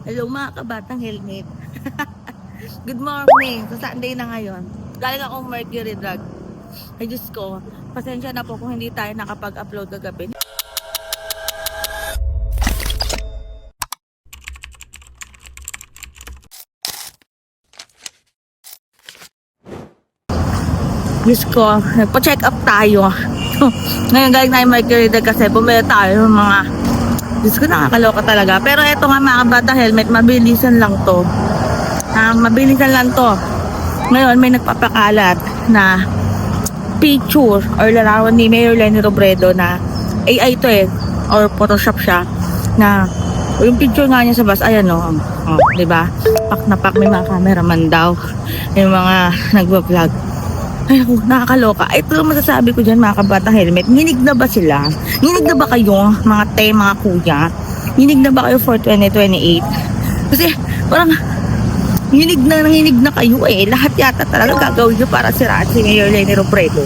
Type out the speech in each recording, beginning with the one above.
Hello mga kabatang helmet. Good morning. So Sunday na ngayon. Galing akong Mercury Drug. Ay Diyos ko, pasensya na po kung hindi tayo nakapag-upload kagabi. Diyos ko, nagpa-check up tayo. Ngayon galing na yung Mercury Drug kasi bumili tayo ng mga Diyos ko, nakakaloka talaga. Pero eto nga mga kabata helmet, mabilisan lang to. Mabilisan lang to. Ngayon may nagpapakalat na picture or larawan ni Mayor Leni Robredo na AI to or Photoshop siya na yung picture nga niya sa bus, ayan o. Diba? Pak na pak, may mga cameraman daw. Yung mga nagwa-vlog. Ay, nakakaloka. Ito lang masasabi ko dyan mga kabata helmet. Nginig na ba sila? Nginig na ba kayo mga mga kuya? Nginig na ba kayo for 2028? Kasi parang nginig na kayo Lahat yata talaga gagawin nyo para siraan si Mayor Leni Robredo.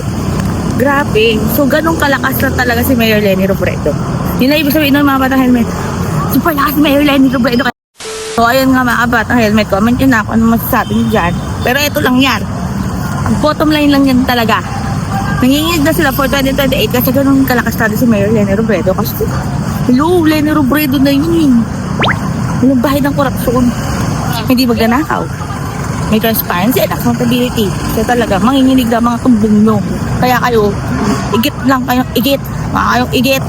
Grabe. So ganun kalakas na talaga si Mayor Leni Robredo. Yun na ibig sabihin ng mga kabata helmet. Super lakas si Mayor Leni Robredo. So ayun nga mga kabata helmet. Comment nyo na kung ano masasabi nyo dyan. Pero ito lang yan. Ang bottom line lang yan talaga. Nanginginig na sila for 2028 kasi ganun kalakas talaga si Mayor Leni Robredo. Kasi, hello, Leni Robredo na yun. Walang bahay ng korupsyon. Hindi magnanakaw. May transparency and accountability. So talaga, manginginig na mga tumbong nyo. Kaya kayo, igit lang kayong igit. Mga kayong igit.